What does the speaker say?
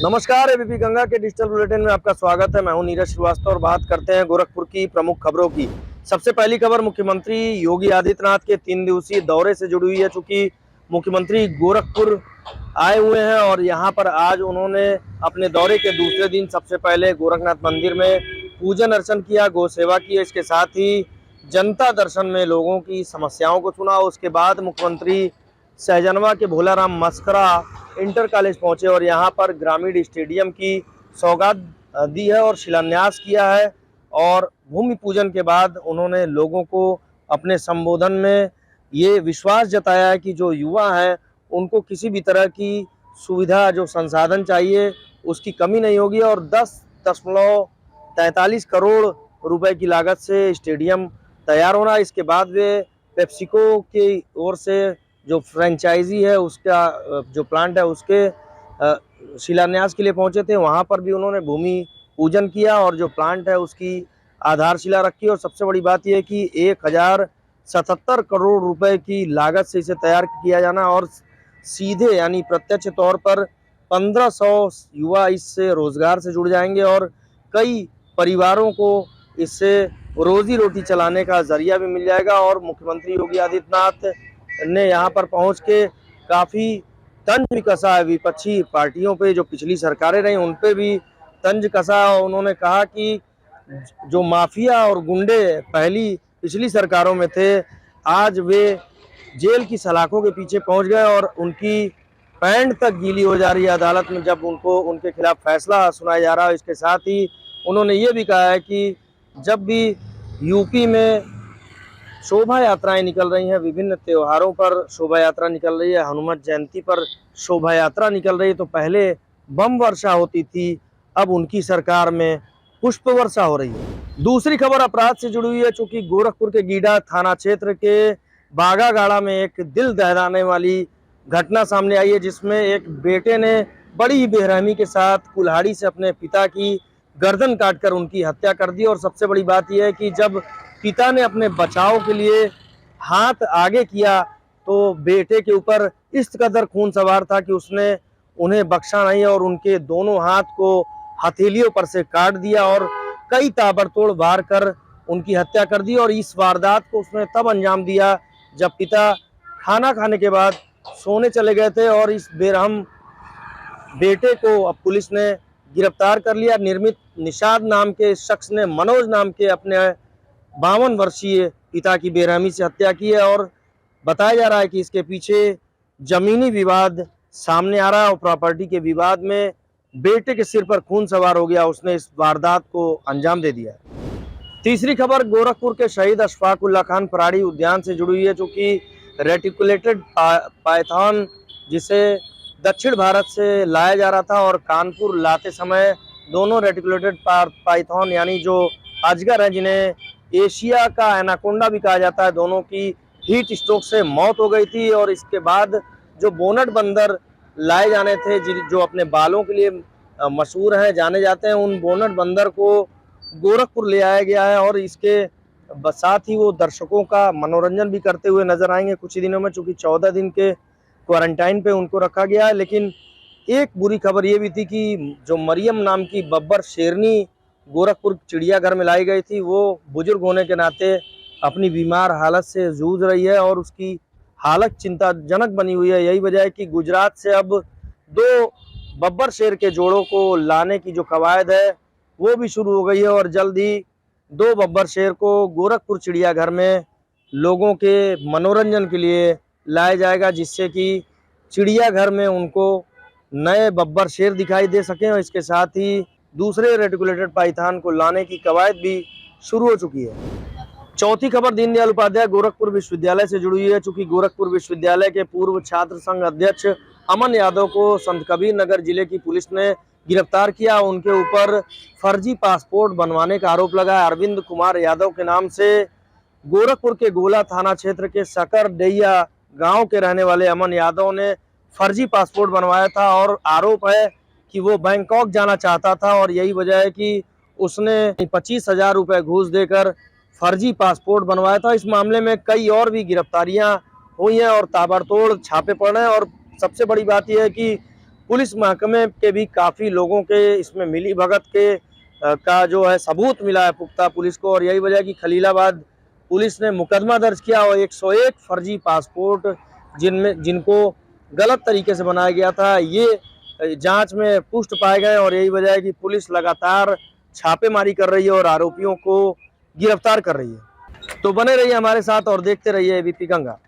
नमस्कार, एबीपी गंगा के digital bulletin में आपका स्वागत है। मैं हूं नीरज श्रीवास्तव और बात करते हैं गोरखपुर की प्रमुख खबरों की। सबसे पहली खबर मुख्यमंत्री योगी आदित्यनाथ के 3 दिवसीय दौरे से जुड़ी हुई है। चूंकि मुख्यमंत्री गोरखपुर आए हुए हैं और यहां पर आज उन्होंने अपने दौरे के दूसरे दिन सबसे पहले गोरखनाथ मंदिर में पूजन अर्चन किया, गौ सेवा की। इसके साथ ही जनता दर्शन में लोगों की समस्याओं को सुना। उसके बाद मुख्यमंत्री सहजनवा के भोलाराम मस्करा इंटर कॉलेज पहुंचे और यहां पर ग्रामीण स्टेडियम की सौगात दी है और शिलान्यास किया है। और भूमि पूजन के बाद उन्होंने लोगों को अपने संबोधन में ये विश्वास जताया है कि जो युवा हैं उनको किसी भी तरह की सुविधा, जो संसाधन चाहिए, उसकी कमी नहीं होगी। और 10.43 करोड़ रुपए की लागत से स्टेडियम तैयार होना। इसके बाद वे पेप्सिको की ओर से जो फ्रेंचाइजी है उसका जो प्लांट है उसके शिलान्यास के लिए पहुंचे थे। वहां पर भी उन्होंने भूमि पूजन किया और जो प्लांट है उसकी आधारशिला रखी। और सबसे बड़ी बात यह है कि 1077 करोड़ रुपए की लागत से इसे तैयार किया जाना और सीधे यानी प्रत्यक्ष तौर पर 1500 युवा इससे रोजगार से जुड़ जाएंगे और कई परिवारों को इससे रोजी रोटी चलाने का जरिया भी मिल जाएगा। और मुख्यमंत्री योगी आदित्यनाथ ने यहाँ पर पहुँच के काफ़ी तंज भी कसा है विपक्षी पार्टियों पे, जो पिछली सरकारें रही उन पे भी तंज कसा। उन्होंने कहा कि जो माफिया और गुंडे पिछली सरकारों में थे, आज वे जेल की सलाखों के पीछे पहुंच गए और उनकी पैंट तक गीली हो जा रही है अदालत में जब उनको उनके खिलाफ फैसला सुनाया जा रहा है। इसके साथ ही उन्होंने ये भी कहा है कि जब भी यूपी में शोभा यात्राएं निकल रही हैं, विभिन्न त्योहारों पर शोभा यात्रा निकल रही है, हनुमत जयंती पर शोभा यात्रा निकल रही है, तो पहले बम वर्षा होती थी, अब उनकी सरकार में पुष्प वर्षा हो रही है। दूसरी खबर अपराध से जुड़ी हुई है। चूंकि गोरखपुर के गीडा थाना क्षेत्र के बागागाड़ा में एक दिल दहलाने वाली घटना सामने आई है, जिसमें एक बेटे ने बड़ी ही बेरहमी के साथ कुल्हाड़ी से अपने पिता की गर्दन काटकर उनकी हत्या कर दी। और सबसे बड़ी बात यह है कि जब पिता ने अपने बचाव के लिए हाथ आगे किया तो बेटे के ऊपर इस कदर खून सवार था कि उसने उन्हें बख्शा नहीं और उनके दोनों हाथ को हथेलियों पर से काट दिया और कई ताबड़तोड़ वार कर उनकी हत्या कर दी। और इस वारदात को उसने तब अंजाम दिया जब पिता खाना खाने के बाद सोने चले गए थे। और इस बेरहम बेटे को अब पुलिस ने गिरफ्तार कर लिया। निर्मित निषाद नाम के शख्स ने मनोज नाम के अपने 52 वर्षीय पिता की बेरहमी से हत्या की है और बताया जा रहा है कि इसके पीछे जमीनी विवाद सामने आ रहा है और प्रॉपर्टी के विवाद में बेटे के सिर पर खून सवार हो गया, उसने इस वारदात को अंजाम दे दिया। तीसरी खबर गोरखपुर के शहीद अशफाक उल्लाह खान पराड़ी उद्यान से जुड़ी हुई है। चूँकि रेटिकुलेटेड पाइथन जिसे दक्षिण भारत से लाया जा रहा था और कानपुर लाते समय दोनों रेटिकुलेटेड पाइथन यानी जो अजगर हैं, जिन्हें एशिया का एनाकोंडा भी कहा जाता है, दोनों की हीट स्ट्रोक से मौत हो गई थी। और इसके बाद जो बोनट बंदर लाए जाने थे, जो अपने बालों के लिए मशहूर हैं, जाने जाते हैं, उन बोनट बंदर को गोरखपुर ले आया गया है और इसके साथ ही वो दर्शकों का मनोरंजन भी करते हुए नजर आएंगे कुछ ही दिनों में। चूँकि 14 दिन के क्वारंटाइन पे उनको रखा गया है। लेकिन एक बुरी खबर ये भी थी कि जो मरियम नाम की बब्बर शेरनी गोरखपुर चिड़ियाघर में लाई गई थी, वो बुजुर्ग होने के नाते अपनी बीमार हालत से जूझ रही है और उसकी हालत चिंताजनक बनी हुई है। यही वजह है कि गुजरात से अब 2 बब्बर शेर के जोड़ों को लाने की जो कवायद है वो भी शुरू हो गई है और जल्द ही 2 बब्बर शेर को गोरखपुर चिड़ियाघर में लोगों के मनोरंजन के लिए लाया जाएगा, जिससे कि चिड़ियाघर में उनको नए बब्बर शेर दिखाई दे सकें। और इसके साथ ही दूसरे रेटिकुलेटेड पाइथन को लाने की कवायद भी शुरू हो चुकी है। चौथी खबर दीनदयाल उपाध्याय गोरखपुर विश्वविद्यालय से जुड़ी हुई है। चूंकि गोरखपुर विश्वविद्यालय के पूर्व छात्र संघ अध्यक्ष अमन यादव को संत कबीर नगर जिले की पुलिस ने गिरफ्तार किया। उनके ऊपर फर्जी पासपोर्ट बनवाने का आरोप लगा है। अरविंद कुमार यादव के नाम से गोरखपुर के गोला थाना क्षेत्र के सकरडैया गांव के रहने वाले अमन यादव ने फर्जी पासपोर्ट बनवाया था और आरोप है कि वो बैंकॉक जाना चाहता था और यही वजह है कि उसने 25,000 रुपये घूस देकर फर्जी पासपोर्ट बनवाया था। इस मामले में कई और भी गिरफ्तारियां हुई हैं और ताबड़तोड़ छापे पड़ रहे हैं। और सबसे बड़ी बात यह है कि पुलिस महकमे के भी काफ़ी लोगों के इसमें मिली भगत के का जो है सबूत मिला है पुख्ता पुलिस को, और यही वजह कि खलीलाबाद पुलिस ने मुकदमा दर्ज किया और 101 फर्जी पासपोर्ट जिनको गलत तरीके से बनाया गया था, ये जांच में पुष्ट पाए गए, और यही वजह है कि पुलिस लगातार छापेमारी कर रही है और आरोपियों को गिरफ्तार कर रही है। तो बने रहिए हमारे साथ और देखते रहिए एबीपी गंगा।